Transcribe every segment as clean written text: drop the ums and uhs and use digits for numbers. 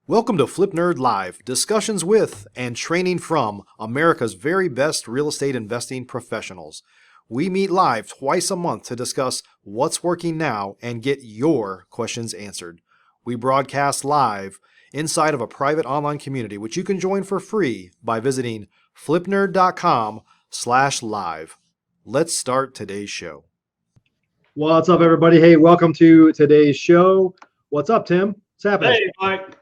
Welcome to Flip Nerd Live, discussions with and training from America's very best real estate investing professionals. We meet live twice a month to discuss what's working now and get your questions answered. We broadcast live inside of a private online community, which you can join for free by visiting flipnerd.com/live. Let's start today's show. What's up, everybody? Hey, welcome to today's show. What's up, Tim? What's happening? Hey, Mike.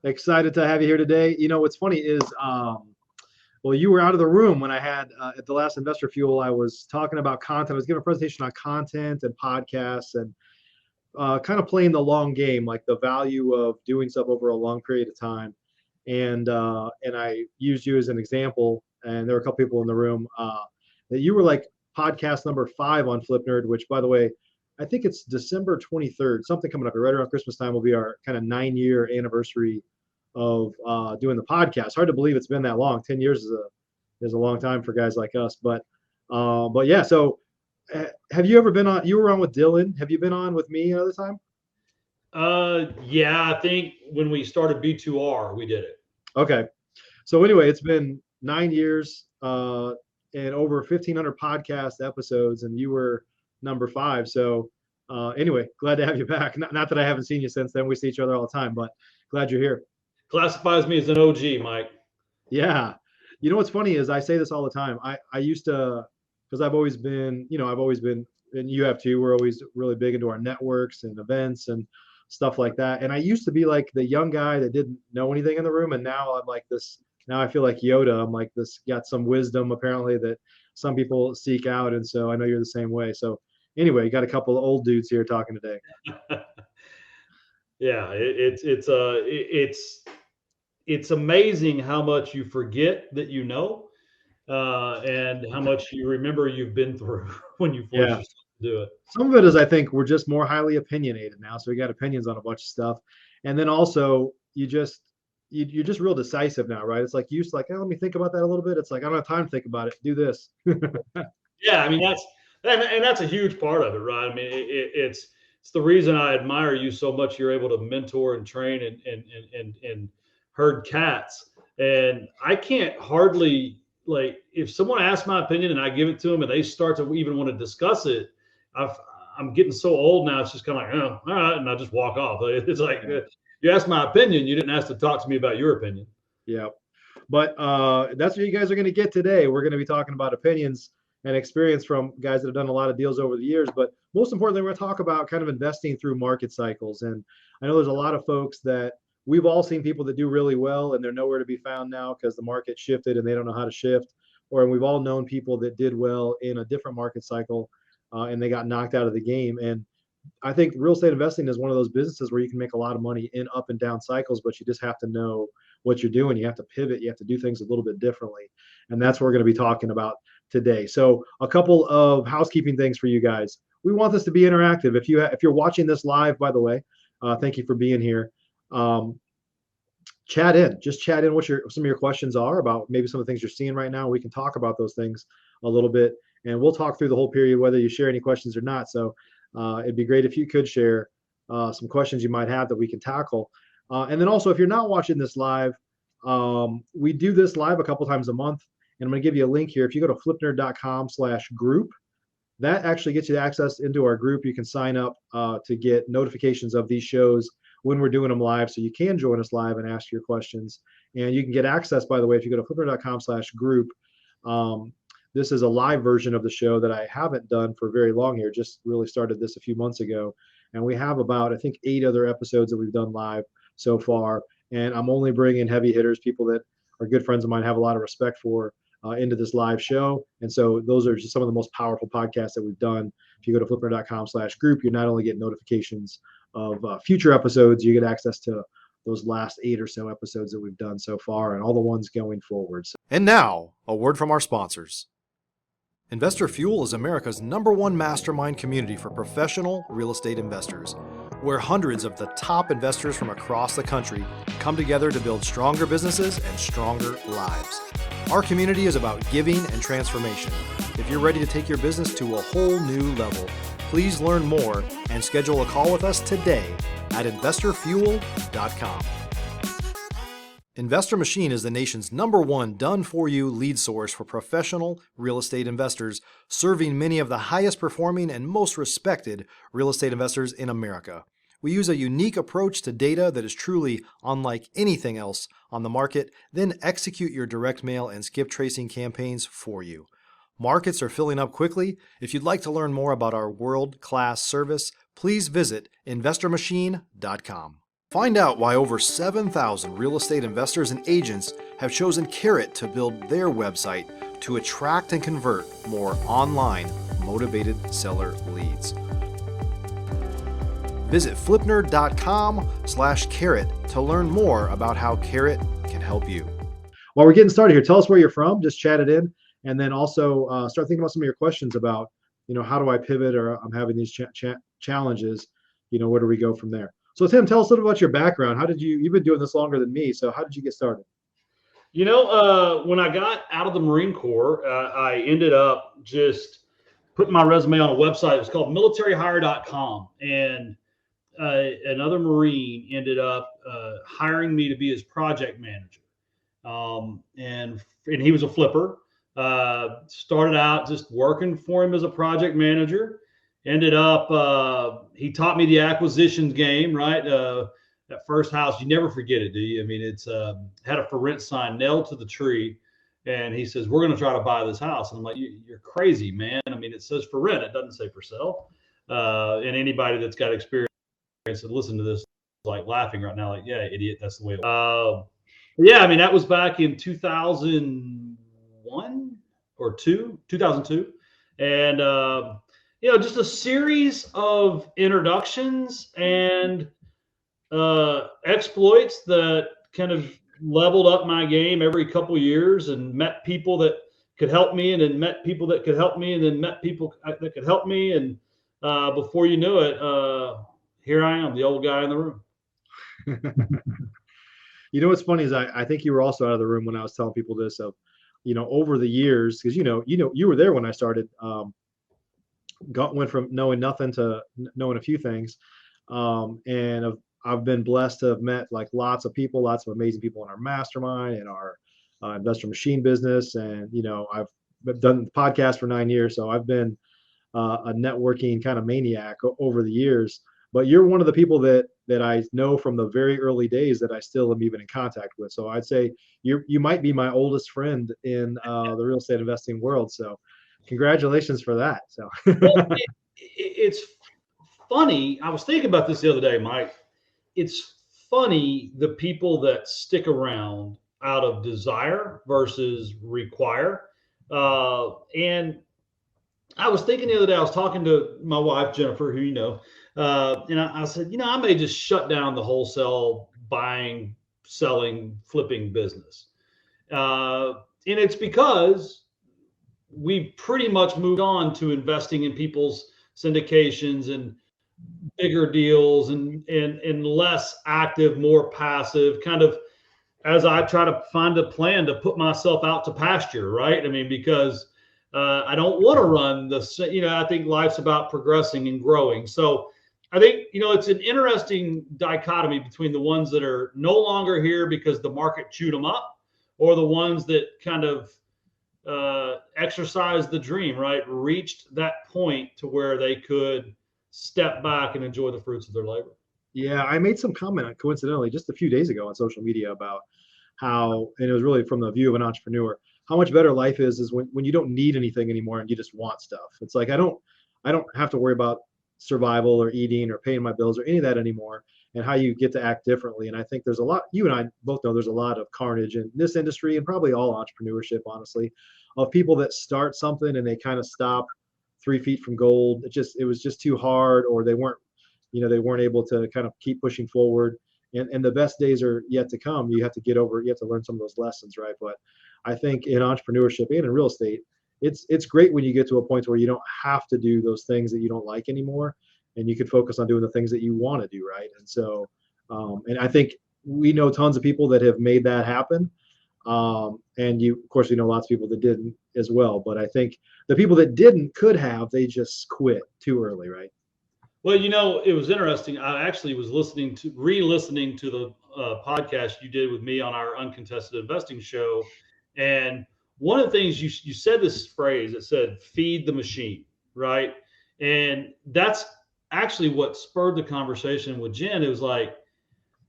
Excited to have you here today. You know, what's funny is, well, you were out of the room when I had, at the last Investor Fuel, I was talking about content. I was giving a presentation on content and podcasts and kind of playing the long game, like the value of doing stuff over a long period of time. And I used you as an example, and there were a couple people in the room that you were like podcast number 5 on Flip Nerd, which, by the way, I think it's December 23rd, something coming up right around Christmas time will be our kind of 9-year anniversary of doing the podcast. Hard to believe it's been that long. 10 years is a long time for guys like us. But yeah, so have you ever been on, you were on with Dylan. Have you been on with me another time? Yeah, I think when we started B2R, we did it. Okay. So anyway, it's been 9 years and over 1,500 podcast episodes, and you were number 5. So anyway, glad to have you back. Not that I haven't seen you since then. We see each other all the time, but glad you're here. Classifies me as an OG, Mike. Yeah. You know, what's funny is I say this all the time. I used to, because I've always been, and you have too, we're always really big into our networks and events and stuff like that. And I used to be like the young guy that didn't know anything in the room. And now I'm like this, now I feel like Yoda. I'm like this, got some wisdom apparently that some people seek out. And so I know you're the same way. So anyway, you got a couple of old dudes here talking today. Yeah, it's amazing how much you forget that you know, and how much you remember you've been through when you force yourself to do it. Some of it is, I think, we're just more highly opinionated now, so we got opinions on a bunch of stuff, and then also you're just real decisive now, right? It's like you used to like, oh, let me think about that a little bit. It's like I don't have time to think about it. Do this. Yeah, I mean that's a huge part of it, right? I mean it's the reason I admire you so much. You're able to mentor and train and herd cats. And I can't hardly, like, if someone asks my opinion and I give it to them and they start to even want to discuss it, I'm getting so old now. It's just kind of like, oh, all right. And I just walk off. It's like, you asked my opinion. You didn't ask to talk to me about your opinion. Yeah. But that's what you guys are going to get today. We're going to be talking about opinions and experience from guys that have done a lot of deals over the years. But most importantly, we're going to talk about kind of investing through market cycles. And I know there's a lot of folks that we've all seen people that do really well and they're nowhere to be found now because the market shifted and they don't know how to shift. Or we've all known people that did well in a different market cycle and they got knocked out of the game. And I think real estate investing is one of those businesses where you can make a lot of money in up and down cycles, but you just have to know what you're doing. You have to pivot. You have to do things a little bit differently. And that's what we're going to be talking about today. So a couple of housekeeping things for you guys. We want this to be interactive. If you're watching this live, by the way, thank you for being here. Chat in, just chat in what some of your questions are about maybe some of the things you're seeing right now. We can talk about those things a little bit, and we'll talk through the whole period, whether you share any questions or not. So it'd be great if you could share some questions you might have that we can tackle. And then also, if you're not watching this live, we do this live a couple times a month, and I'm going to give you a link here. If you go to flipnerd.com/group, that actually gets you access into our group. You can sign up to get notifications of these shows when we're doing them live, so you can join us live and ask your questions. And you can get access, by the way, if you go to flipnerd.com/group. This is a live version of the show that I haven't done for very long here. Just really started this a few months ago. And we have about, I think, 8 other episodes that we've done live so far. And I'm only bringing heavy hitters, people that are good friends of mine, have a lot of respect for, into this live show. And so those are just some of the most powerful podcasts that we've done. If you go to flipnerd.com/group, you not only get notifications of future episodes, you get access to those last 8 or so episodes that we've done so far and all the ones going forward. And now, a word from our sponsors. Investor Fuel is America's #1 mastermind community for professional real estate investors, where hundreds of the top investors from across the country come together to build stronger businesses and stronger lives. Our community is about giving and transformation. If you're ready to take your business to a whole new level, please learn more and schedule a call with us today at investorfuel.com. Investor Machine is the nation's #1 done-for-you lead source for professional real estate investors, serving many of the highest performing and most respected real estate investors in America. We use a unique approach to data that is truly unlike anything else on the market, then execute your direct mail and skip tracing campaigns for you. Markets are filling up quickly. If you'd like to learn more about our world-class service, please visit investormachine.com. Find out why over 7,000 real estate investors and agents have chosen Carrot to build their website to attract and convert more online motivated seller leads. Visit flipnerd.com/carrot to learn more about how Carrot can help you. While we're getting started here, tell us where you're from, just chat it in, and then also start thinking about some of your questions about, how do I pivot, or I'm having these challenges, where do we go from there? So Tim, tell us a little about your background. You've been doing this longer than me, so how did you get started? When I got out of the Marine Corps, I ended up just putting my resume on a website. It was called militaryhire.com. And another Marine ended up hiring me to be his project manager. And he was a flipper. Started out just working for him as a project manager. Ended up, he taught me the acquisitions game, right? That first house, you never forget it, do you? I mean, it's had a for rent sign nailed to the tree. And he says, we're going to try to buy this house. And I'm like, you're crazy, man. I mean, it says for rent. It doesn't say for sale. And anybody that's got experience and listen to this, like laughing right now, like, yeah, idiot. That's the way. Yeah, I mean, that was back in 2001 or 2002. And, just a series of introductions and exploits that kind of leveled up my game every couple of years, and met people that could help me, and then met people that could help me, and then met people that could help me. And before you knew it, here I am, the old guy in the room. What's funny is I think you were also out of the room when I was telling people this of, over the years, because you were there when I started. Went from knowing nothing to knowing a few things, and I've been blessed to have met like lots of people, lots of amazing people in our mastermind and our Investor Machine business. And I've done the podcast for 9 years, so I've been a networking kind of maniac over the years. But you're one of the people that I know from the very early days that I still am even in contact with. So I'd say you might be my oldest friend in the real estate investing world. So congratulations for that. So it's funny. I was thinking about this the other day, Mike. It's funny the people that stick around out of desire versus require. And I was thinking the other day, I was talking to my wife, Jennifer, who and I said, I may just shut down the wholesale buying, selling, flipping business. And it's because we pretty much moved on to investing in people's syndications and bigger deals and less active, more passive, kind of as I try to find a plan to put myself out to pasture, right? I mean, because I don't want to run I think life's about progressing and growing. So I think, it's an interesting dichotomy between the ones that are no longer here because the market chewed them up, or the ones that kind of exercised the dream, right? Reached that point to where they could step back and enjoy the fruits of their labor. Yeah, I made some comment coincidentally just a few days ago on social media about how, and it was really from the view of an entrepreneur, how much better life is when you don't need anything anymore and you just want stuff. It's like I don't have to worry about survival or eating or paying my bills or any of that anymore, and how you get to act differently. And I think there's a lot, you and I both know there's a lot of carnage in this industry and probably all entrepreneurship, honestly, of people that start something and they kind of stop 3 feet from gold. It was just too hard, or they weren't able to kind of keep pushing forward. And the best days are yet to come. You have to get over it. You have to learn some of those lessons, right? But I think in entrepreneurship and in real estate, it's great when you get to a point where you don't have to do those things that you don't like anymore, and you can focus on doing the things that you want to do, right? And so, and I think we know tons of people that have made that happen. And of course, we know lots of people that didn't as well. But I think the people that didn't they just quit too early, right? Well, it was interesting. I actually was re-listening to the podcast you did with me on our uncontested investing show, and one of the things you said this phrase. It said "feed the machine," right? And that's actually what spurred the conversation with Jen. It was like,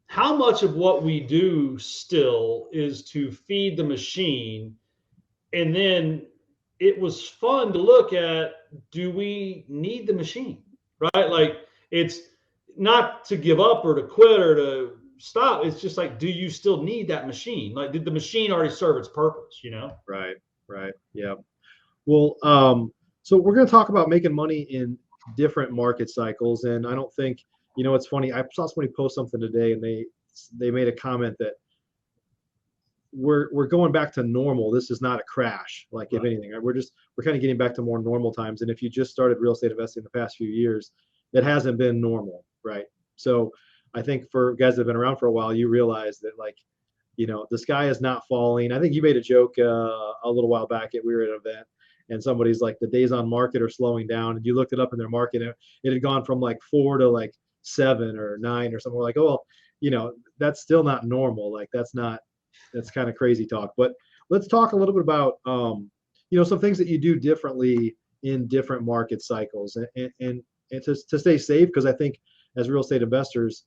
how much of what we do still is to feed the machine, and then it was fun to look at, do we need the machine, right? Like, it's not to give up or to quit or to stop. It's just like, do you still need that machine? Like, did the machine already serve its purpose? Right, right. Yeah. Well, so we're going to talk about making money in different market cycles, and I don't think, it's funny. I saw somebody post something today, and they made a comment that we're going back to normal. This is not a crash. Like, if Right. anything, we're kind of getting back to more normal times. And if you just started real estate investing the past few years, it hasn't been normal, right? So I think for guys that have been around for a while, you realize that, like, the sky is not falling. I think you made a joke a little while back we were at an event, and somebody's like, the days on market are slowing down, and you looked it up in their market, and it had gone from like 4 to like 7 or 9 or something. We're like, oh, well, that's still not normal. Like, that's kind of crazy talk. But let's talk a little bit about some things that you do differently in different market cycles, and to stay safe, because I think as real estate investors,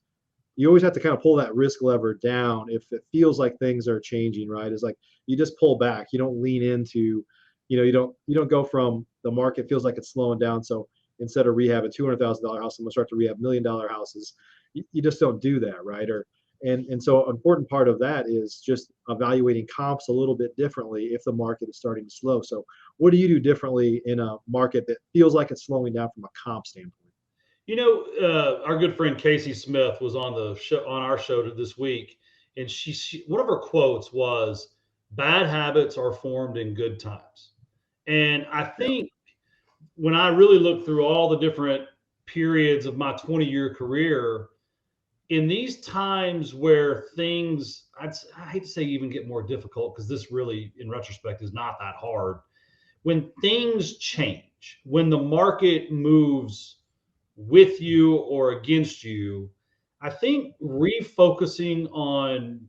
you always have to kind of pull that risk lever down if it feels like things are changing, right? It's like you just pull back. You don't lean into, you don't go from the market feels like it's slowing down. So instead of rehab a $200,000 house, I'm gonna start to rehab $1 million houses. You just don't do that, right? And so an important part of that is just evaluating comps a little bit differently if the market is starting to slow. So what do you do differently in a market that feels like it's slowing down from a comp standpoint? Our good friend Casey Smith was on the show, on our show this week, and she one of her quotes was, "Bad habits are formed in good times." And I Yeah. think when I really look through all the different periods of my 20-year career, in these times where things, I hate to say even get more difficult, because this really, in retrospect, is not that hard. When things change, when the market moves with you or against you, I think refocusing on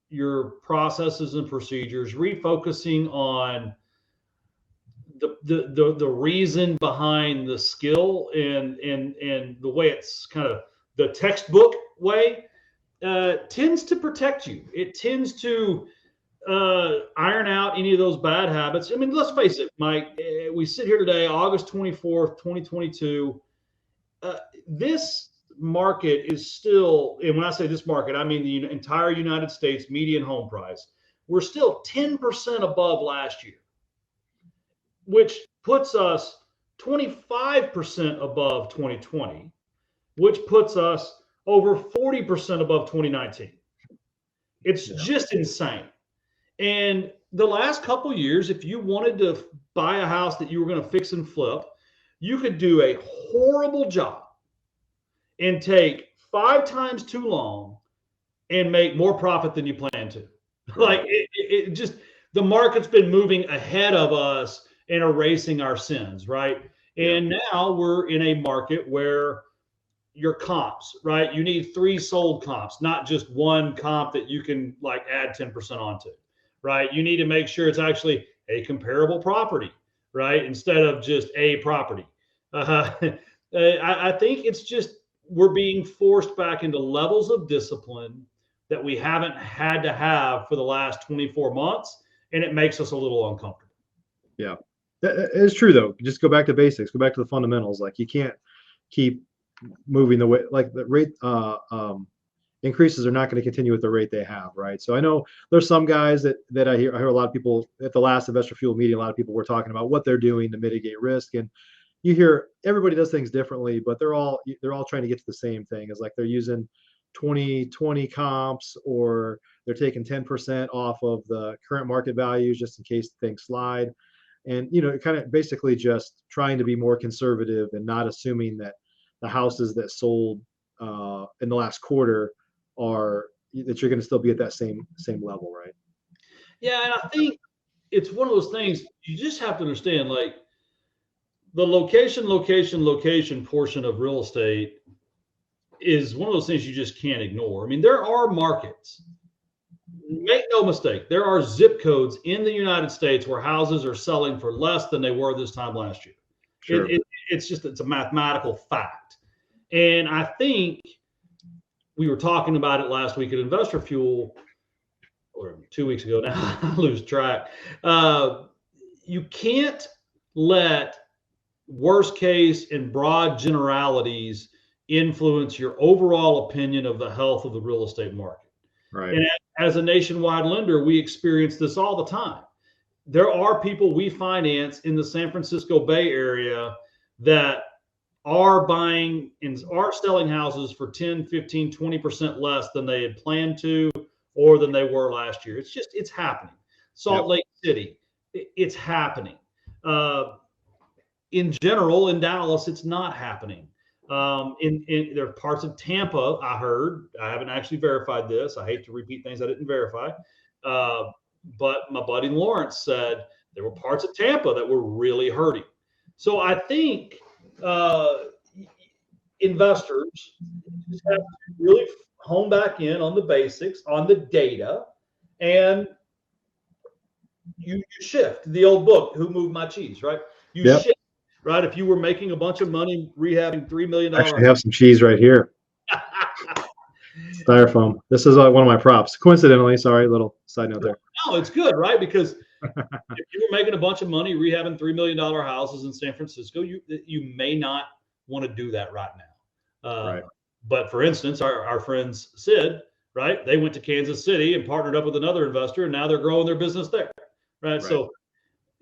your processes and procedures, refocusing on the reason behind the skill, and the way it's kind of the textbook way, tends to protect you. It tends to iron out any of those bad habits. I mean, let's face it, Mike. We sit here today, August 24th, 2022. Uh, this market is still, and when I say this market, I mean the entire United States median home price. We're still 10% above last year, which puts us 25% above 2020, which puts us over 40% above 2019. It's Yeah. just insane. And the last couple of years, if you wanted to buy a house that you were going to fix and flip, you could do a horrible job and take 5 times too long and make more profit than you plan to. Right. Like, it just, the market's been moving ahead of us and erasing our sins, right? Yeah. And now we're in a market where your comps, right? You need 3 sold comps, not just one comp that you can like add 10% onto, right? You need to make sure it's actually a comparable property, right? Instead of just a property. Uh, I think it's just we're being forced back into levels of discipline that we haven't had to have for the last 24 months, and it makes us a little uncomfortable. Yeah. That is true though. Just go back to basics, go back to the fundamentals. Like, you can't keep moving the way, like, the rate increases are not going to continue at the rate they have, right? So I know there's some guys that I hear a lot of people at the last Investor Fuel meeting, a lot of people were talking about what they're doing to mitigate risk. And you hear everybody does things differently, but they're all trying to get to the same thing. Is like they're using 2020 comps, or they're taking 10% off of the current market values just in case things slide. And kind of basically just trying to be more conservative and not assuming that the houses that sold in the last quarter are that you're going to still be at that same level, right? Yeah, and I think it's one of those things you just have to understand. Like, the location portion of real estate is one of those things you just can't ignore. I mean, there are markets. Make no mistake, there are zip codes in the United States where houses are selling for less than they were this time last year. Sure. It's a mathematical fact. And I think we were talking about it last week at Investor Fuel, or 2 weeks ago now. I lose track. You can't let worst case and broad generalities influence your overall opinion of the health of the real estate market. Right. And as a nationwide lender, we experience this all the time. There are people we finance in the San Francisco Bay Area that are buying and are selling houses for 10, 15, 20% less than they had planned to or than they were last year. It's happening. Salt Lake City, it's happening. In general, in Dallas, it's not happening. There are parts of Tampa, I heard, I haven't actually verified this. I hate to repeat things I didn't verify. But my buddy Lawrence said there were parts of Tampa that were really hurting. So I think investors just have to really hone back in on the basics, on the data, and you shift. The old book, Who Moved My Cheese, right? You shift, right? If you were making a bunch of money rehabbing $3 million. I actually have some cheese right here. Styrofoam. This is one of my props. Coincidentally, sorry, little side note there. No, it's good, right? Because if you were making a bunch of money rehabbing $3 million houses in San Francisco, you may not want to do that right now. Right. But for instance, our friends Sid, right? They went to Kansas City and partnered up with another investor, and now they're growing their business there, right? So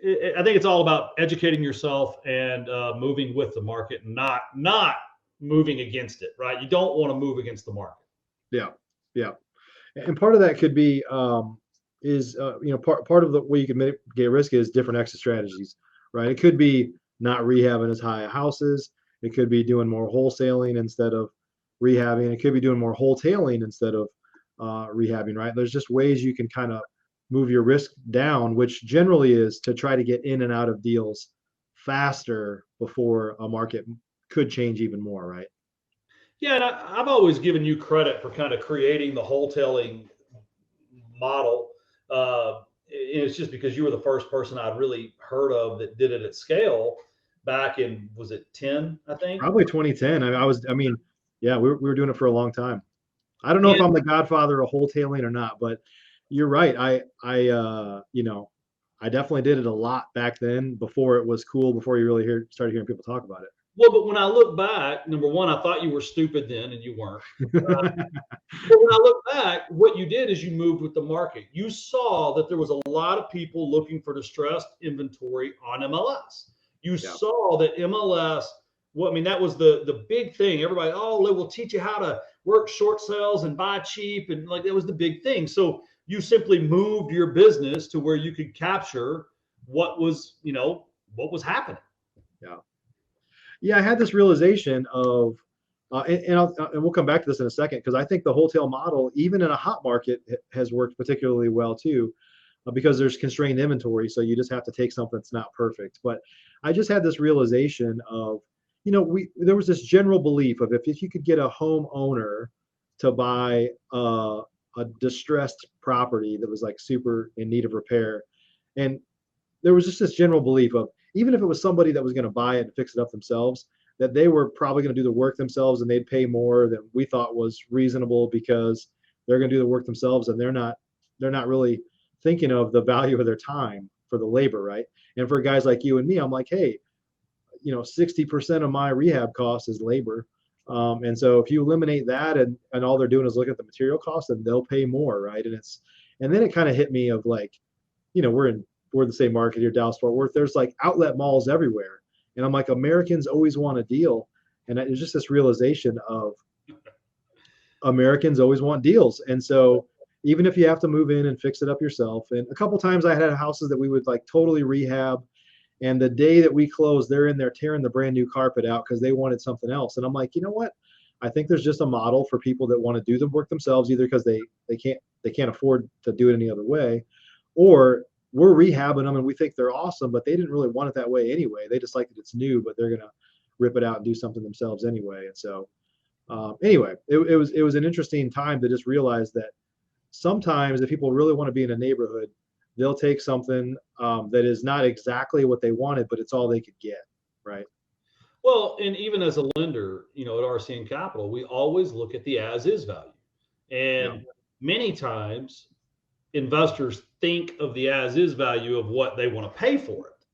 I think it's all about educating yourself and moving with the market, not moving against it, right? You don't want to move against the market. Yeah. And part of that could be part of the way you can mitigate risk is different exit strategies, right? It could be not rehabbing as high houses. It could be doing more wholesaling instead of rehabbing. It could be doing more wholetailing instead of rehabbing, right? There's just ways you can kind of move your risk down, which generally is to try to get in and out of deals faster before a market could change even more, right? Yeah, and I've always given you credit for kind of creating the wholetailing model. It's just because you were the first person I'd really heard of that did it at scale back in, was it 10, I think? Probably 2010. We were doing it for a long time. I don't know if I'm the godfather of wholetailing or not, but you're right. I definitely did it a lot back then before it was cool, before you really started hearing people talk about it. Well, but when I look back, number one, I thought you were stupid then, and you weren't. But when I look back, what you did is you moved with the market. You saw that there was a lot of people looking for distressed inventory on MLS. You saw that MLS, that was the big thing. Everybody, we'll teach you how to work short sales and buy cheap, and that was the big thing. So you simply moved your business to where you could capture what was happening. Yeah, I had this realization of, and we'll come back to this in a second, because I think the wholesale model, even in a hot market, has worked particularly well too, because there's constrained inventory. So you just have to take something that's not perfect. But I just had this realization of, there was this general belief of if you could get a homeowner to buy a distressed property that was super in need of repair, and there was just this general belief of, even if it was somebody that was going to buy it and fix it up themselves, that they were probably going to do the work themselves, and they'd pay more than we thought was reasonable because they're going to do the work themselves, and they're not really thinking of the value of their time for the labor, right? And for guys like you and me, I'm like, hey, 60% of my rehab cost is labor. And so if you eliminate that and all they're doing is look at the material cost, then they'll pay more, right? And then it kind of hit me of we're in the same market here, Dallas Fort Worth. There's outlet malls everywhere, and I'm like, Americans always want a deal, and it was just this realization of Americans always want deals. And so even if you have to move in and fix it up yourself, and a couple times I had houses that we would totally rehab, and the day that we close, they're in there tearing the brand new carpet out because they wanted something else. And I'm like, you know what? I think there's just a model for people that want to do the work themselves, either because they can't afford to do it any other way, or we're rehabbing them and we think they're awesome, but they didn't really want it that way anyway. They just like that it's new, but they're going to rip it out and do something themselves anyway. And so, anyway, it was an interesting time to just realize that sometimes if people really want to be in a neighborhood, they'll take something that is not exactly what they wanted, but it's all they could get, right? Well, and even as a lender, you know, at RCN Capital, we always look at the as is value. Yeah, And many times investors think of the as is value of what they want to pay for it,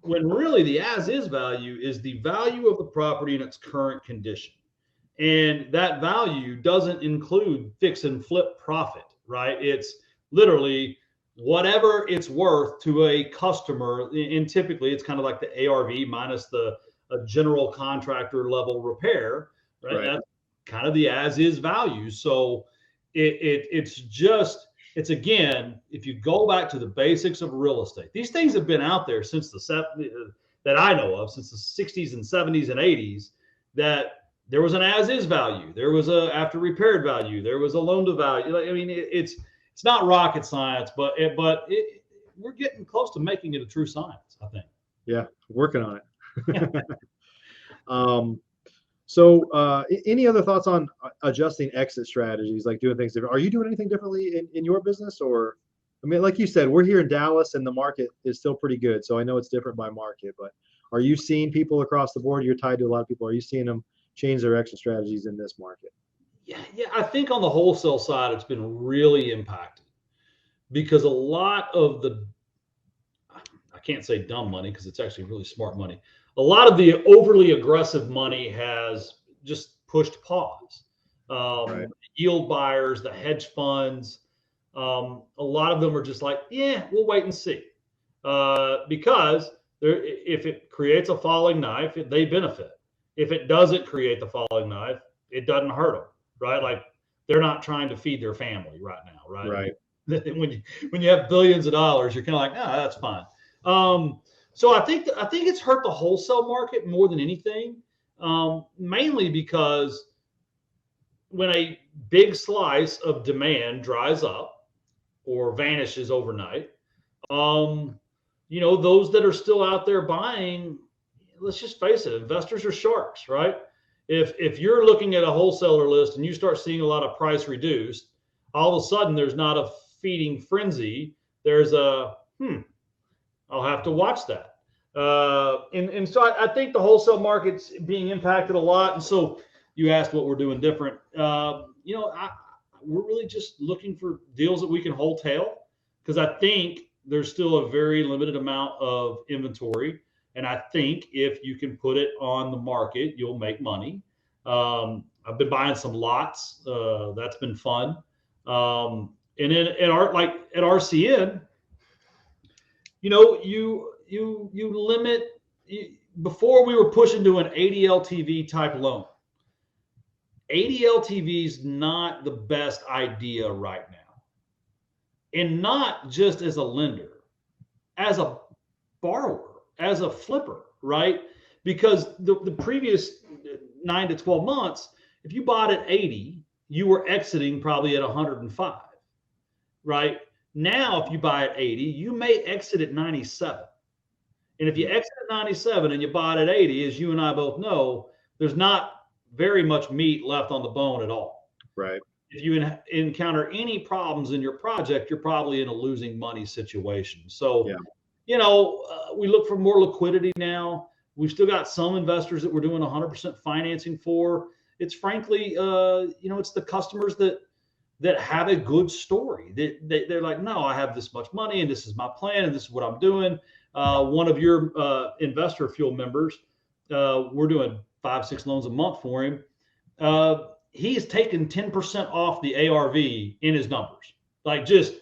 when really the as is value is the value of the property in its current condition. And that value doesn't include fix and flip profit, right? It's literally whatever it's worth to a customer. And typically it's kind of like the ARV minus the a general contractor level repair, right? right. That's kind of the as is value. So it's just, it's again, if you go back to the basics of real estate, these things have been out there since that I know of, since the 60s and 70s and 80s, that there was an as is value, there was a after repaired value, there was a loan to value. I mean, it's not rocket science, but we're getting close to making it a true science, I think. Yeah, working on it. Any other thoughts on adjusting exit strategies, like doing things different? Are you doing anything differently in your business? Or, I mean, like you said, we're here in Dallas and the market is still pretty good. So I know it's different by market, but are you seeing people across the board? You're tied to a lot of people. Are you seeing them change their exit strategies in this market? Yeah. I think on the wholesale side, it's been really impacted because a lot of the, I can't say dumb money because it's actually really smart money. A lot of the overly aggressive money has just pushed pause. Right. Yield buyers, the hedge funds, a lot of them are just like, yeah, we'll wait and see. Because if it creates a falling knife, they benefit. If it doesn't create the falling knife, it doesn't hurt them, right? Like they're not trying to feed their family right now, right? Right. When you have billions of dollars, you're kind of like, no, that's fine. So I think it's hurt the wholesale market more than anything, mainly because when a big slice of demand dries up or vanishes overnight, those that are still out there buying, let's just face it, investors are sharks, right? If you're looking at a wholesaler list and you start seeing a lot of price reduced, all of a sudden there's not a feeding frenzy. There's a I'll have to watch that. And so I think the wholesale market's being impacted a lot. And so you asked what we're doing different. We're really just looking for deals that we can wholesale because I think there's still a very limited amount of inventory. And I think if you can put it on the market, you'll make money. I've been buying some lots. That's been fun. And then at RCN, you limit. Before we were pushing to an 80 LTV type loan. 80 LTV is not the best idea right now, and not just as a lender, as a borrower, as a flipper, right? Because the previous 9 to 12 months, if you bought at 80, you were exiting probably at 105, right? Now, if you buy at 80, you may exit at 97. And if you exit at 97 and you bought at 80, as you and I both know, there's not very much meat left on the bone at all. Right. If you encounter any problems in your project, you're probably in a losing money situation. So, we look for more liquidity now. We've still got some investors that we're doing 100% financing for. It's frankly, it's the customers that have a good story. They're like, no, I have this much money and this is my plan and this is what I'm doing. One of your investor fuel members, we're doing 5-6 loans a month for him. He's taken 10% off the ARV in his numbers, like just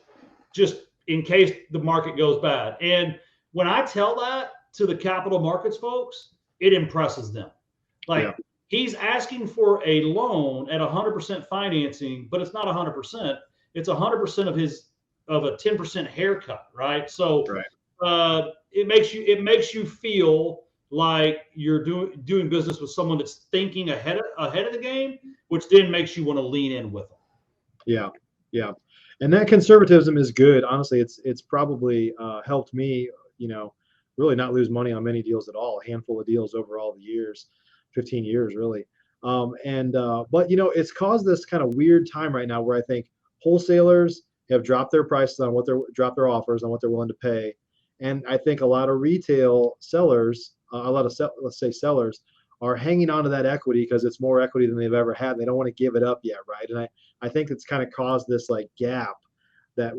in case the market goes bad. And when I tell that to the capital markets folks, it impresses them. Like he's asking for a loan at 100% financing, but it's not 100%. It's 100% of a 10% haircut, right? So it makes you feel like you're doing business with someone that's thinking ahead of the game, which then makes you want to lean in with them. Yeah. Yeah. And that conservatism is good. Honestly, it's probably helped me, really not lose money on many deals at all. A handful of deals over all the years, 15 years really. And but it's caused this kind of weird time right now where I think wholesalers have dropped their prices on what they're dropped their offers on what they're willing to pay, and I think a lot of retail sellers, let's say sellers, are hanging on to that equity because it's more equity than they've ever had. And they don't want to give it up yet, right? And I think it's kind of caused this like gap that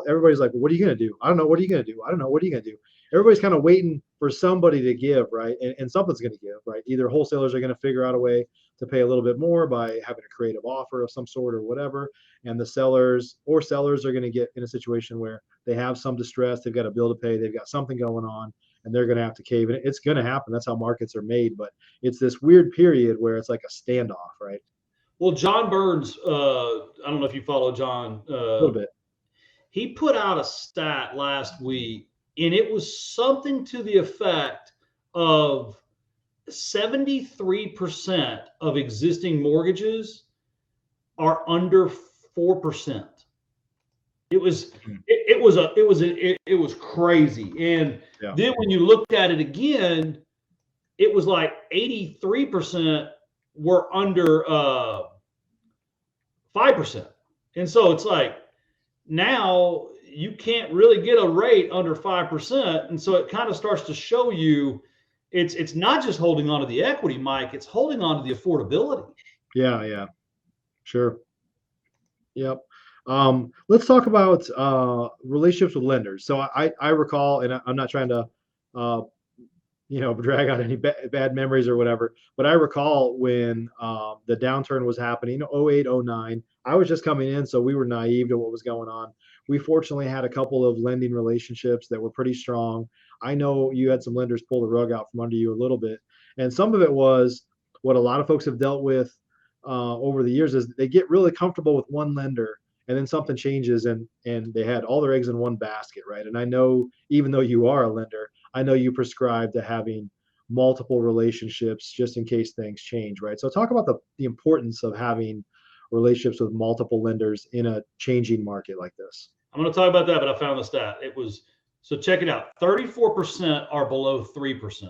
everybody's like, well, what are you going to do? I don't know. What are you going to do? I don't know. What are you going to do? Everybody's kind of waiting for somebody to give, right? And something's going to give, right? Either wholesalers are going to figure out a way to pay a little bit more by having a creative offer of some sort or whatever. And the sellers are going to get in a situation where they have some distress. They've got a bill to pay. They've got something going on and they're going to have to cave. And it's going to happen. That's how markets are made. But it's this weird period where it's like a standoff, right? Well, John Burns, I don't know if you follow John. A little bit. He put out a stat last week, and it was something to the effect of 73% of existing mortgages are under 4%. It was crazy. And then when you looked at it again, it was like 83% were under 5%. And so it's like now you can't really get a rate under 5%. And so it kind of starts to show you it's not just holding on to the equity, Mike, it's holding on to the affordability. Yeah. Sure. Yep. Let's talk about relationships with lenders. So I recall, and I'm not trying to drag out any bad memories or whatever, but I recall when the downturn was happening, 08, 09. I was just coming in, so we were naive to what was going on. We fortunately had a couple of lending relationships that were pretty strong. I know you had some lenders pull the rug out from under you a little bit, and some of it was what a lot of folks have dealt with over the years is they get really comfortable with one lender, and then something changes, and they had all their eggs in one basket, right? And I know, even though you are a lender, I know you prescribe to having multiple relationships just in case things change, right? So talk about the importance of having relationships with multiple lenders in a changing market like this. I'm going to talk about that, but I found the stat. So check it out. 34% are below 3%.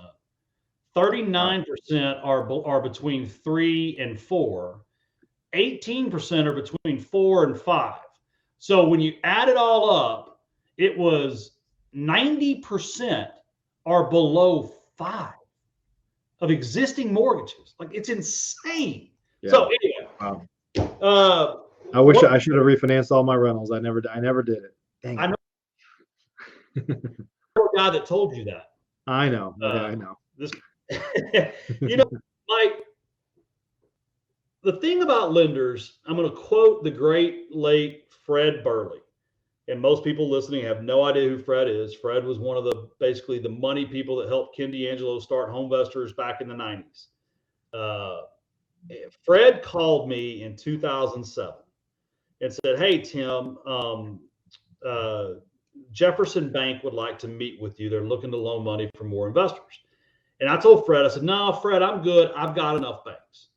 39% are between 3 and 4. 18% are between 4 and 5. So when you add it all up, it was 90% are below 5 of existing mortgages. Like, it's insane. Yeah. So anyway, wow. I wish I should have refinanced all my rentals. I never did it. Dang it. I know a guy that told you that. I know. I know. Mike, the thing about lenders, I'm going to quote the great late Fred Burley. And most people listening have no idea who Fred is. Fred was one of basically the money people that helped Ken D'Angelo start Homevestors back in the 90s. Fred called me in 2007 and said, "Hey, Tim, Jefferson Bank would like to meet with you. They're looking to loan money for more investors." And I told Fred, I said, "No, Fred, I'm good. I've got enough banks."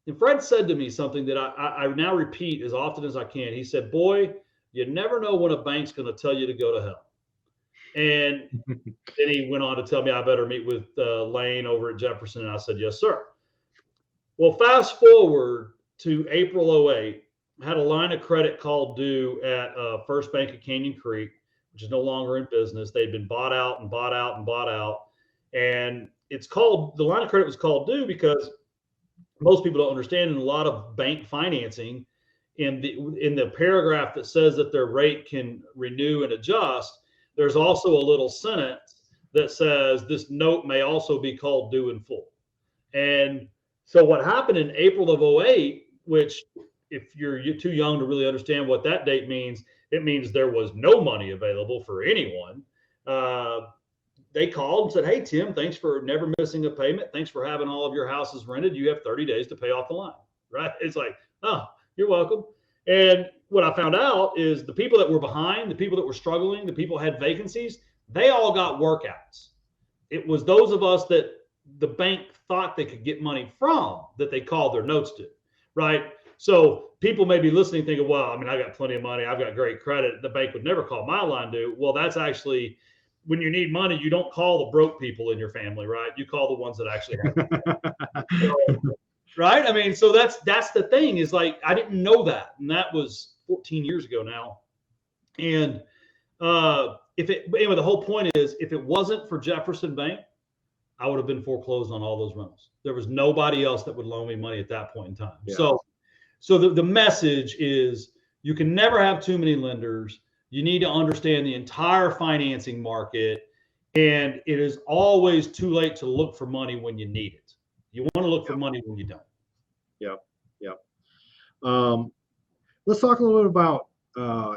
And Fred said to me something that I now repeat as often as I can. He said, "Boy, you never know when a bank's going to tell you to go to hell." And then he went on to tell me I better meet with Lane over at Jefferson. And I said, "Yes, sir." Well, fast forward to April 08, I had a line of credit called due at First Bank of Canyon Creek, which is no longer in business. They'd been bought out. And the line of credit was called due because most people don't understand in a lot of bank financing, in the paragraph that says that their rate can renew and adjust, there's also a little sentence that says this note may also be called due in full. And so what happened in April of 08, which if you're too young to really understand what that date means, it means there was no money available for anyone. They called and said, "Hey, Tim, thanks for never missing a payment. Thanks for having all of your houses rented. You have 30 days to pay off the line." Right? It's like, "Oh, you're welcome." And what I found out is the people that were behind, the people that were struggling, the people had vacancies, they all got workouts. It was those of us that the bank thought they could get money from that they called their notes to, right? So people may be listening thinking, well, I mean, I got plenty of money. I've got great credit. The bank would never call my line due. Well, that's actually when you need money, you don't call the broke people in your family, right? You call the ones that actually have. Right? I mean, so that's the thing is like I didn't know that, and that was 14 years ago now. And if it anyway, the whole point is if it wasn't for Jefferson Bank, I would have been foreclosed on all those rentals. There was nobody else that would loan me money at that point in time. Yeah. So the message is you can never have too many lenders. You need to understand the entire financing market, and it is always too late to look for money when you need it. You want to look for money when you don't. Yep. Yep. Let's talk a little bit about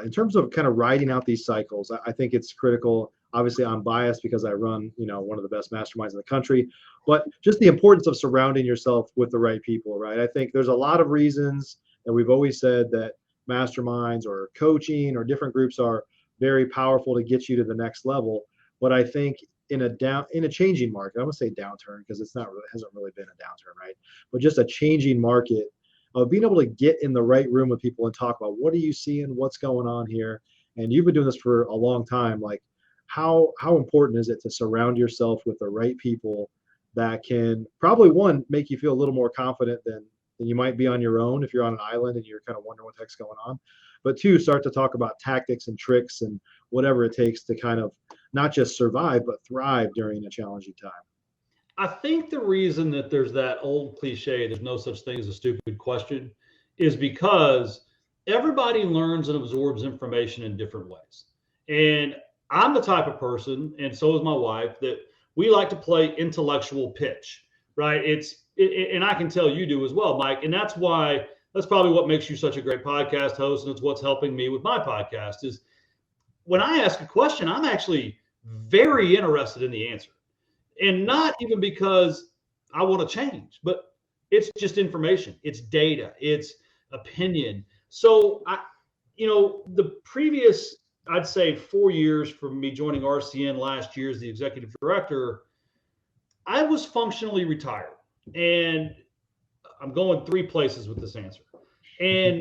in terms of kind of riding out these cycles. I think it's critical. Obviously, I'm biased because I run, one of the best masterminds in the country, but just the importance of surrounding yourself with the right people, right? I think there's a lot of reasons that we've always said that masterminds or coaching or different groups are very powerful to get you to the next level. But I think in a changing market, I'm gonna say downturn because it hasn't really been a downturn, right? But just a changing market of being able to get in the right room with people and talk about what are you seeing, what's going on here. And you've been doing this for a long time. Like how important is it to surround yourself with the right people that can probably one make you feel a little more confident than you might be on your own if you're on an island and you're kind of wondering what the heck's going on. But two, start to talk about tactics and tricks and whatever it takes to kind of not just survive but thrive during a challenging time. I think the reason that there's that old cliche, there's no such thing as a stupid question, is because everybody learns and absorbs information in different ways. And I'm the type of person, and so is my wife, that we like to play intellectual pitch, right? And I can tell you do as well, Mike. And that's probably what makes you such a great podcast host. And it's what's helping me with my podcast is when I ask a question, I'm actually very interested in the answer. And not even because I want to change, but it's just information, it's data, it's opinion. So the previous, I'd say 4 years from me joining RCN last year as the executive director, I was functionally retired. And I'm going 3 places with this answer. And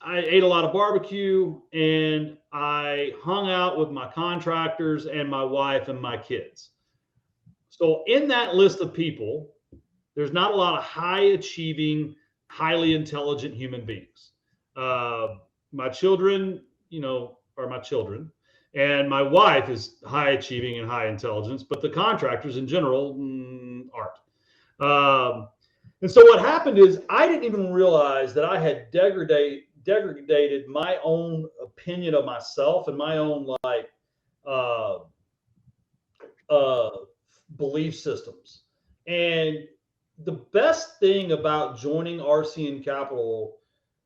I ate a lot of barbecue and I hung out with my contractors and my wife and my kids. So in that list of people, there's not a lot of high achieving, highly intelligent human beings. My children, are my children, and my wife is high achieving and high intelligence, but the contractors in general aren't. And so what happened is I didn't even realize that I had degraded my own opinion of myself and my own belief systems. And the best thing about joining RCN Capital,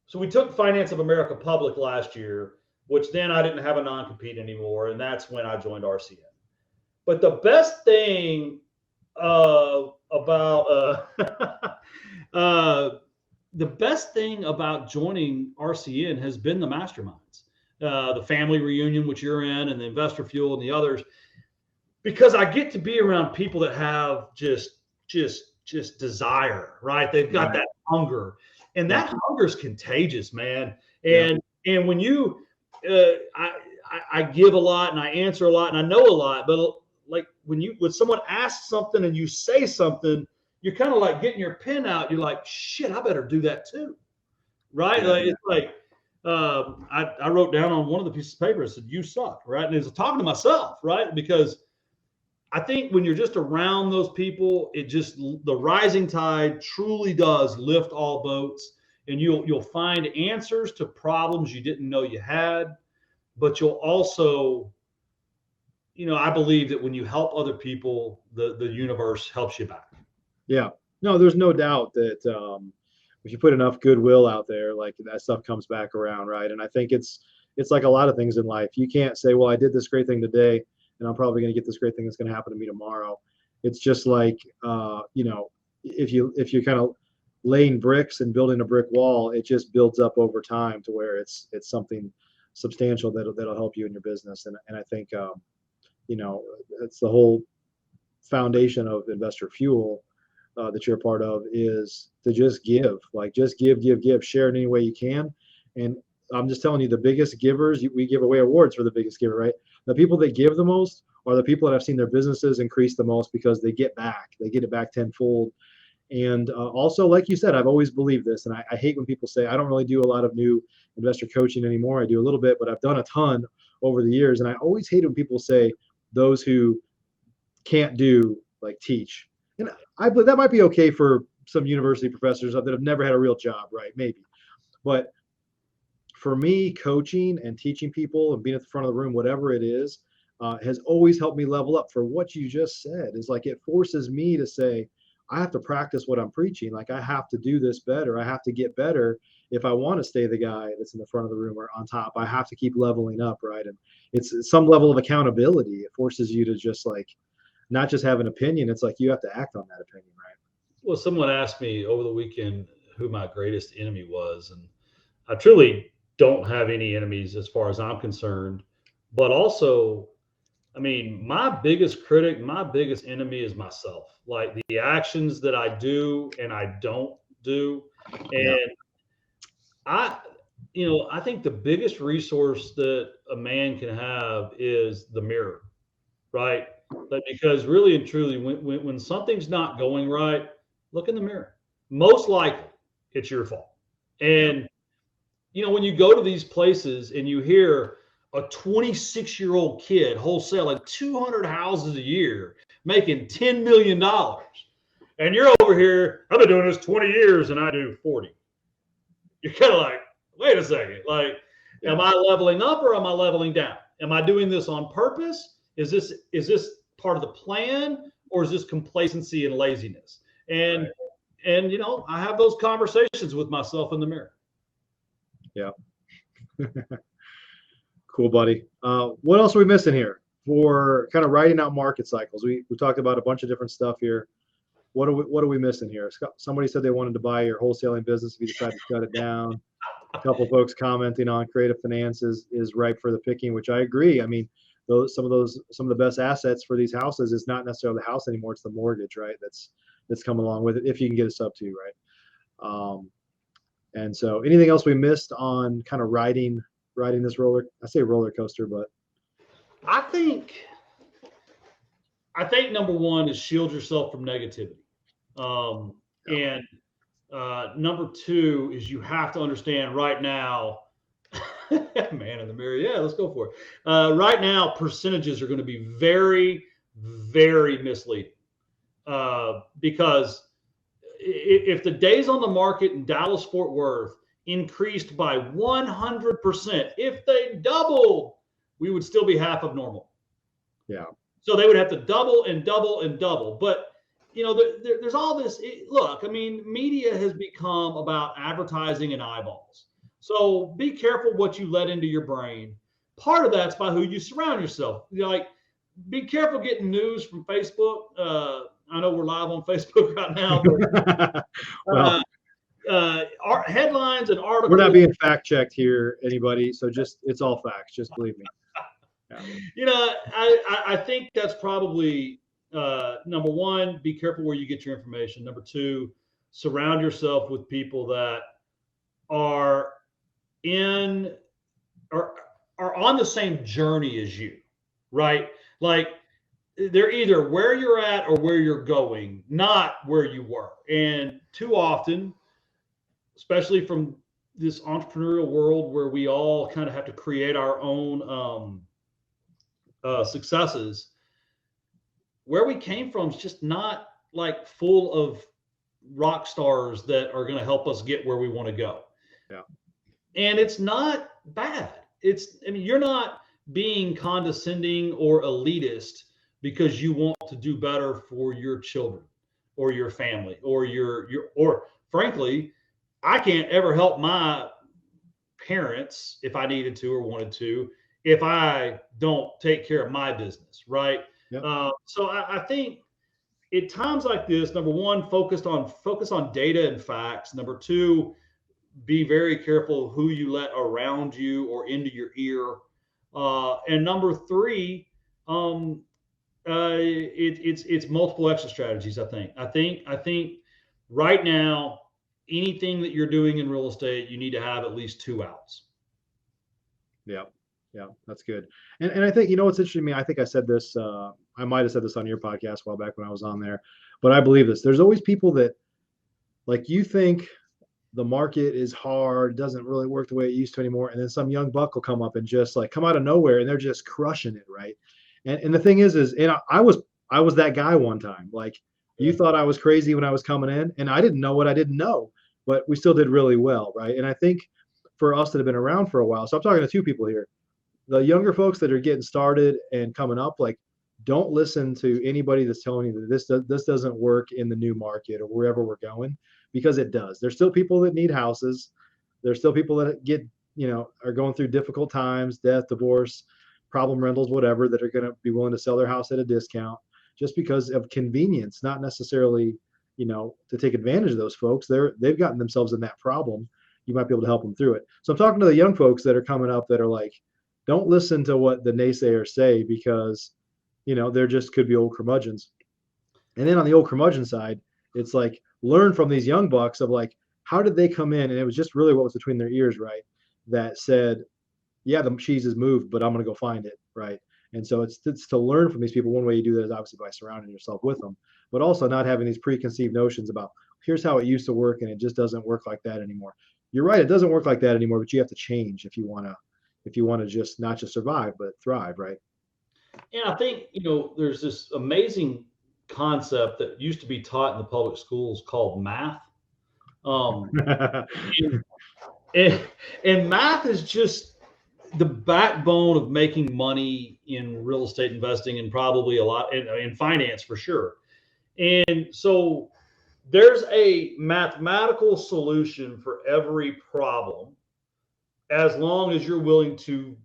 so we took Finance of America public last year, which then I didn't have a non-compete anymore, and that's when I joined RCN. But the best thing about the best thing about joining RCN has been the masterminds, the family reunion, which you're in, and the Investor Fuel and the others, because I get to be around people that have just desire, right? They've got that hunger, and that hunger is contagious, man. And when you, I give a lot and I answer a lot and I know a lot, but like when someone asks something and you say something, you're kind of like getting your pen out. You're like, shit, I better do that too, right? It's like I wrote down on one of the pieces of paper, I said, "You suck," right? And it's talking to myself, right? Because I think when you're just around those people, the rising tide truly does lift all boats, and you'll find answers to problems you didn't know you had, but you'll also, I believe that when you help other people, the universe helps you back. Yeah, no, there's no doubt that if you put enough goodwill out there, like that stuff comes back around, right? And I think it's like a lot of things in life. You can't say, well, I did this great thing today, and I'm probably going to get this great thing that's going to happen to me tomorrow. It's just like, if you're kind of laying bricks and building a brick wall, it just builds up over time to where it's something substantial that'll help you in your business. And I think, it's the whole foundation of Investor Fuel, that you're a part of is to just give, like just give, share in any way you can. And I'm just telling you, the biggest givers, we give away awards for the biggest giver, right? The people that give the most are the people that have seen their businesses increase the most because they get it back tenfold. And also, like you said, I've always believed this, and I hate when people say I don't really do a lot of new investor coaching anymore. I do a little bit, but I've done a ton over the years. And I always hate when people say those who can't do like teach. And I believe that might be okay for some university professors that have never had a real job, right? Maybe. But for me, coaching and teaching people and being at the front of the room, whatever it is, has always helped me level up. For what you just said is like it forces me to say, I have to practice what I'm preaching. Like I have to do this better. I have to get better if I want to stay the guy that's in the front of the room or on top. I have to keep leveling up, right? And it's some level of accountability. It forces you to just like not just have an opinion. It's like you have to act on that opinion, right? Well, someone asked me over the weekend who my greatest enemy was, and I truly don't have any enemies as far as I'm concerned. But also, I mean, my biggest critic, my biggest enemy is myself. Like the actions that I do and I don't do. Yeah. And I, I think the biggest resource that a man can have is the mirror, right? But because really and truly, when something's not going right, look in the mirror. Most likely, it's your fault. Yeah. And when you go to these places and you hear a 26-year-old kid wholesaling 200 houses a year, making $10 million, and you're over here, I've been doing this 20 years and I do 40. You're kind of like, wait a second. Like, am I leveling up or am I leveling down? Am I doing this on purpose? Is this part of the plan, or is this complacency and laziness? And I have those conversations with myself in the mirror. Yeah. Cool, buddy. What else are we missing here for kind of writing out market cycles? We talked about a bunch of different stuff here. What are we missing here? Somebody said they wanted to buy your wholesaling business if you decide to shut it down. A couple of folks commenting on creative finance is ripe for the picking, which I agree. I mean, some of the best assets for these houses is not necessarily the house anymore; it's the mortgage, right? That's come along with it if you can get a sub two, right? And so, anything else we missed on kind of riding this roller coaster, but I think number one is shield yourself from negativity. And number two is you have to understand right now, man in the mirror. Yeah, let's go for it. Right now, percentages are going to be very, very misleading because if the days on the market in Dallas Fort Worth increased by 100%, if they doubled, we would still be half of normal. Yeah. So they would have to double and double and double. But there's all this. Look, I mean, media has become about advertising and eyeballs. So be careful what you let into your brain. Part of that's by who you surround yourself. Like, be careful getting news from Facebook. I know we're live on Facebook right now, but well, our headlines and articles. We're not being fact checked here, anybody. So it's all facts. Just believe me. Yeah. I think that's probably number one. Be careful where you get your information. Number two, surround yourself with people that are on the same journey as you, right? Like, they're either where you're at or where you're going, not where you were. And too often, especially from this entrepreneurial world where we all kind of have to create our own successes, where we came from is just not like full of rock stars that are going to help us get where we want to go. Yeah. And it's not bad. You're not being condescending or elitist because you want to do better for your children or your family or frankly, I can't ever help my parents if I needed to or wanted to if I don't take care of my business, right? Yep. So I think at times like this, number one, focus on data and facts. Number two, be very careful who you let around you or into your ear. And number three, It's multiple exit strategies. I think right now, anything that you're doing in real estate, you need to have at least two outs. Yeah, yeah, that's good. And I think, you know what's interesting to me, I think I said this, I might have said this on your podcast a while back when I was on there, but I believe this. There's always people that, like, you think the market is hard, doesn't really work the way it used to anymore, and then some young buck will come up and just like come out of nowhere and they're just crushing it, right? And the thing is, and I was that guy one time. Like, you Yeah. thought I was crazy when I was coming in, and I didn't know what I didn't know, but we still did really well, right? And I think for us that have been around for a while, so I'm talking to two people here, the younger folks that are getting started and coming up, like, don't listen to anybody that's telling you that this doesn't work in the new market or wherever we're going, because it does. There's still people that need houses. There's still people that get, are going through difficult times, death, divorce, problem rentals, whatever, that are going to be willing to sell their house at a discount just because of convenience, not necessarily, to take advantage of those folks. They've gotten themselves in that problem. You might be able to help them through it. So I'm talking to the young folks that are coming up that are like, don't listen to what the naysayers say, because they're just could be old curmudgeons. And then on the old curmudgeon side, it's like, learn from these young bucks of like, how did they come in? And it was just really what was between their ears, right? That said, yeah, the cheese has moved, but I'm going to go find it, right? And so it's to learn from these people. One way you do that is obviously by surrounding yourself with them, but also not having these preconceived notions about, here's how it used to work and it just doesn't work like that anymore. You're right, it doesn't work like that anymore, but you have to change if you want to just not just survive but thrive, right? And I think, there's this amazing concept that used to be taught in the public schools called math. Um, and, and, and math is just the backbone of making money in real estate investing, and probably a lot in finance for sure. And so there's a mathematical solution for every problem, as long as you're willing to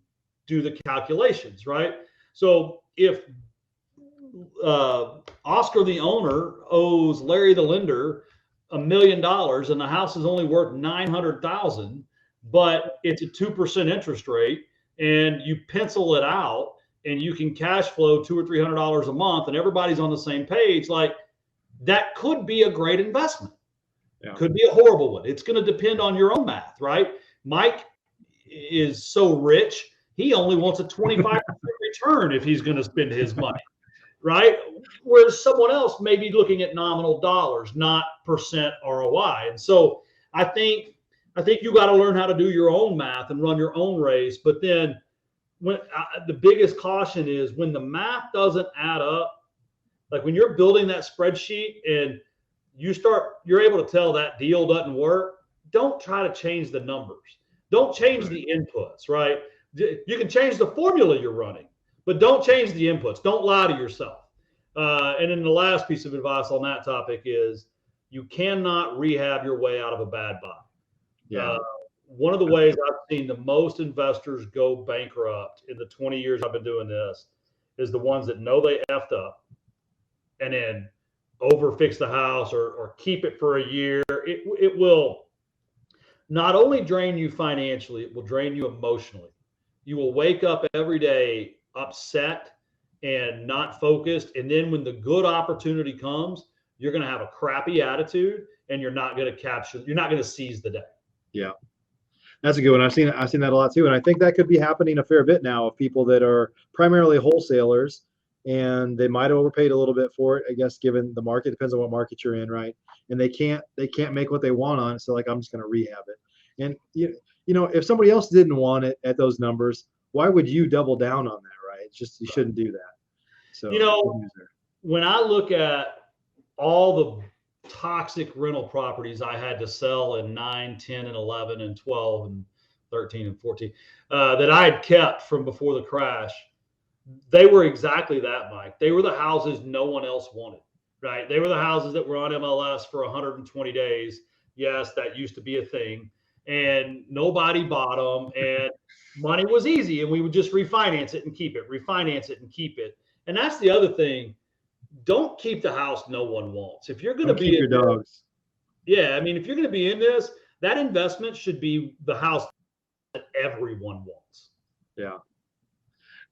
do the calculations, right? So if Oscar the owner owes Larry the lender $1 million and the house is only worth 900,000, but it's a 2% interest rate, and you pencil it out and you can cash flow $200 or $300 a month, and everybody's on the same page, like, that could be a great investment. Yeah. Could be a horrible one. It's going to depend on your own math, right? Mike is so rich, he only wants a 25% return if he's going to spend his money, right? Whereas someone else may be looking at nominal dollars, not percent ROI. And so I think you got to learn how to do your own math and run your own race. But then the biggest caution is when the math doesn't add up, like when you're building that spreadsheet and you're able to tell that deal doesn't work, don't try to change the numbers. Don't change the inputs, right? You can change the formula you're running, but don't change the inputs. Don't lie to yourself. And then the last piece of advice on that topic is, you cannot rehab your way out of a bad buy. Yeah. One of the ways I've seen the most investors go bankrupt in the 20 years I've been doing this is the ones that know they effed up and then overfix the house or keep it for a year. It will not only drain you financially, it will drain you emotionally. You will wake up every day upset and not focused. And then when the good opportunity comes, you're going to have a crappy attitude and you're not going to seize the day. Yeah. That's a good one. I've seen that a lot too. And I think that could be happening a fair bit now, of people that are primarily wholesalers, and they might have overpaid a little bit for it, I guess, given the market. Depends on what market you're in, right? And they can't make what they want on it. So like, I'm just going to rehab it. And if somebody else didn't want it at those numbers, why would you double down on that, right? It's just, you shouldn't do that. So when I look at all the toxic rental properties I had to sell in 9, 10, and 11, and 12, and 13, and 14 that I had kept from before the crash, they were exactly that, Mike. They were the houses no one else wanted, right? They were the houses that were on MLS for 120 days. Yes, that used to be a thing. And nobody bought them, and money was easy, and we would just refinance it and keep it, refinance it and keep it. And that's the other thing. Don't keep the house no one wants. If you're going to be keep your dogs. Yeah, I mean, if you're going to be in this, that investment should be the house that everyone wants. Yeah.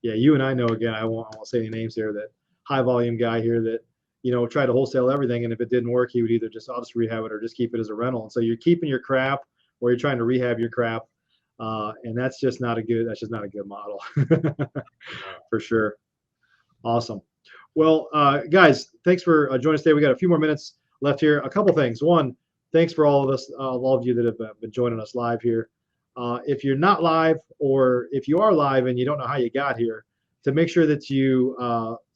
Yeah, you and I know, again, I won't say any names here, that high volume guy here that, tried to wholesale everything. And if it didn't work, he would either I'll just rehab it or just keep it as a rental. And so you're keeping your crap or you're trying to rehab your crap. And that's just not a good model for sure. Awesome. Well, guys, thanks for joining us today. We got a few more minutes left here. A couple things. One, thanks for all of you that have been joining us live here. If you're not live, or if you are live and you don't know how you got here, to make sure that you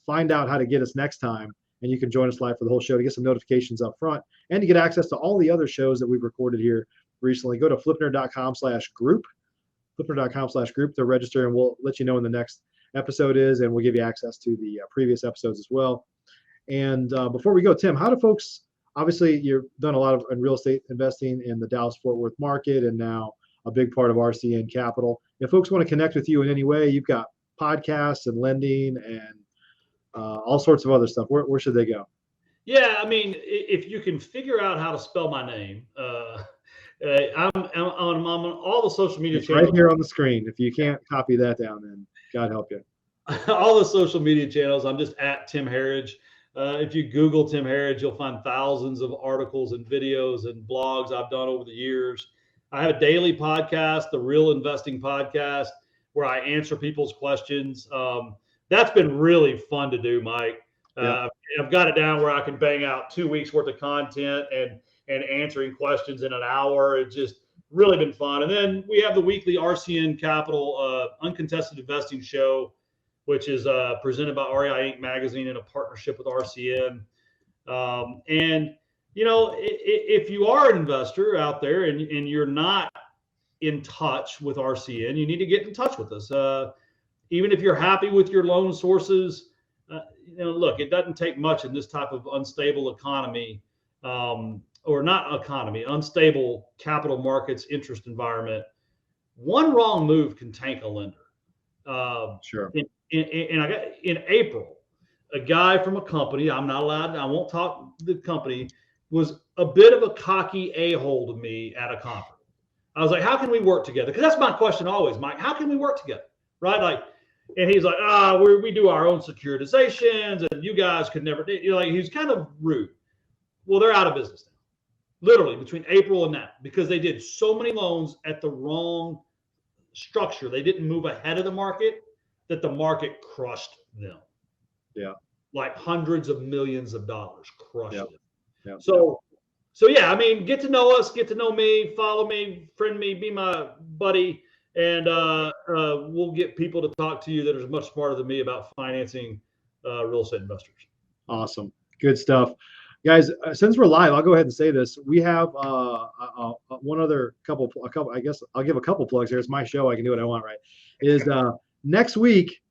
find out how to get us next time, and you can join us live for the whole show to get some notifications up front and to get access to all the other shows that we've recorded here recently. Go to flipnerd.com/group, flipnerd.com/group to register, and we'll let you know when the next episode is, and we'll give you access to the previous episodes as well. And before we go, Tim, how do folks, obviously you've done a lot of in real estate investing in the Dallas-Fort Worth market and now a big part of RCN Capital. If folks want to connect with you in any way, you've got podcasts and lending and all sorts of other stuff. Where should they go? Yeah, I mean, if you can figure out how to spell my name, I'm on all the social media channels. Right here on the screen. If you can't copy that down, then God help you. All the social media channels, I'm just at Tim Herriage. If you Google Tim Herriage, you'll find thousands of articles and videos and blogs I've done over the years. I have a daily podcast, the Real Investing Podcast, where I answer people's questions. That's been really fun to do, Mike. Yeah. I've got it down where I can bang out 2 weeks worth of content and answering questions in an hour. It's just really been fun. And then we have the weekly RCN Capital Uncontested Investing Show, which is presented by REI Inc. magazine in a partnership with RCN. And, if you are an investor out there and you're not in touch with RCN, you need to get in touch with us. Even if you're happy with your loan sources, look, it doesn't take much in this type of unstable economy, unstable capital markets interest environment. One wrong move can tank a lender. Sure. In April, a guy from a company, I won't talk the company, was a bit of a cocky a-hole to me at a conference. I was like, how can we work together? Because that's my question always, Mike. How can we work together? Right? And he's like, we do our own securitizations, and you guys could never do. He's kind of rude. Well, they're out of business now, literally between April and now, because they did so many loans at the wrong structure. They didn't move ahead of the market, that the market crushed them. Yeah. Like hundreds of millions of dollars crushed them. Yeah. So yeah, I mean, get to know us, get to know me, follow me, friend me, be my buddy, and we'll get people to talk to you that are much smarter than me about financing real estate investors. Awesome. Good stuff. Guys, since we're live, I'll go ahead and say this. We have one other couple, I guess I'll give a couple plugs here. It's my show. I can do what I want, right? Is next week,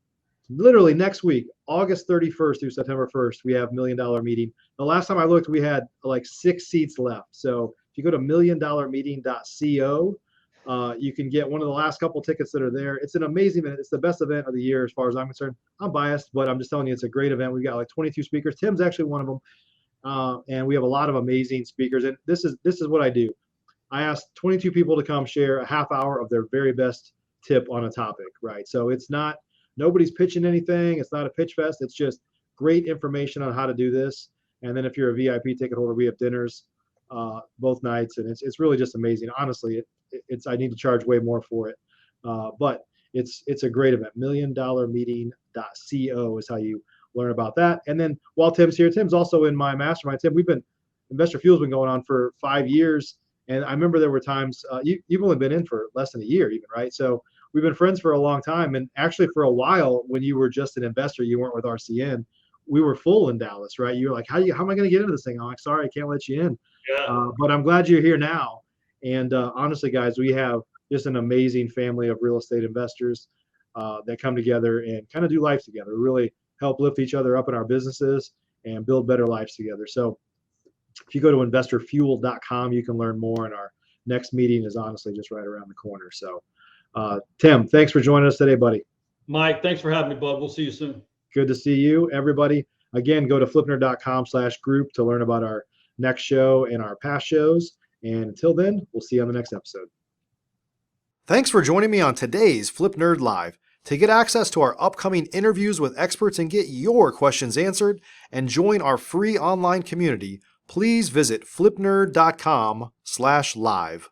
literally next week, August 31st through September 1st, we have $1 Million Meeting. The last time I looked, we had like 6 seats left. So if you go to milliondollarmeeting.co, you can get one of the last couple tickets that are there. It's an amazing event. It's the best event of the year as far as I'm concerned. I'm biased, but I'm just telling you, it's a great event. We've got like 22 speakers. Tim's actually one of them. And we have a lot of amazing speakers. And this is what I do. I ask 22 people to come share a half hour of their very best tip on a topic, right? So it's not, nobody's pitching anything. It's not a pitch fest. It's just great information on how to do this. And then if you're a VIP ticket holder, we have dinners both nights. And it's really just amazing. Honestly, I need to charge way more for it. But it's a great event. milliondollarmeeting.co is how you learn about that. And then while Tim's here, Tim's also in my mastermind. Tim, Investor Fuel's been going on for 5 years. And I remember there were times, you've only been in for less than a year even, right? So we've been friends for a long time. And actually for a while, when you were just an investor, you weren't with RCN, we were full in Dallas, right? You were like, how am I going to get into this thing? I'm like, sorry, I can't let you in. Yeah. But I'm glad you're here now. And honestly, guys, we have just an amazing family of real estate investors that come together and kind of do life together, really help lift each other up in our businesses and build better lives together. So if you go to investorfuel.com, you can learn more. And our next meeting is honestly just right around the corner. So Tim, thanks for joining us today, buddy. Mike, thanks for having me, bud. We'll see you soon. Good to see you, everybody. Again, go to flipnerd.com/group to learn about our next show and our past shows. And until then, we'll see you on the next episode. Thanks for joining me on today's Flip Nerd Live. To get access to our upcoming interviews with experts and get your questions answered and join our free online community, please visit flipnerd.com/live.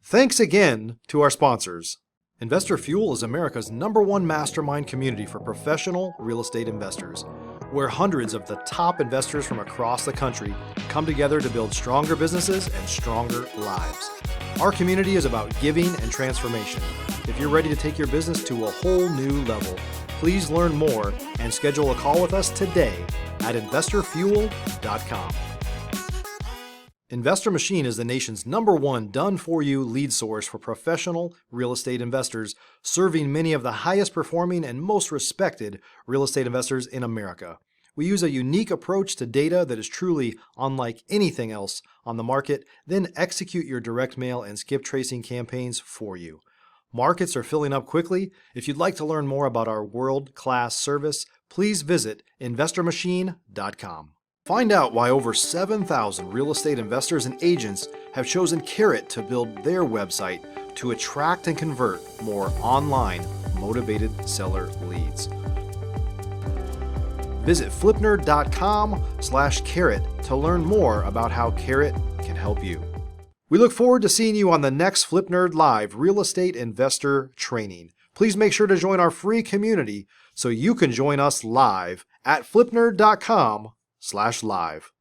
Thanks again to our sponsors. Investor Fuel is America's #1 mastermind community for professional real estate investors, where hundreds of the top investors from across the country come together to build stronger businesses and stronger lives. Our community is about giving and transformation. If you're ready to take your business to a whole new level, please learn more and schedule a call with us today at investorfuel.com. Investor Machine is the nation's #1 done-for-you lead source for professional real estate investors, serving many of the highest performing and most respected real estate investors in America. We use a unique approach to data that is truly unlike anything else on the market, then execute your direct mail and skip tracing campaigns for you. Markets are filling up quickly. If you'd like to learn more about our world-class service, please visit investormachine.com. Find out why over 7,000 real estate investors and agents have chosen Carrot to build their website to attract and convert more online motivated seller leads. Visit flipnerd.com/carrot to learn more about how Carrot can help you. We look forward to seeing you on the next Flip Nerd Live Real Estate Investor Training. Please make sure to join our free community so you can join us live at flipnerd.com/live.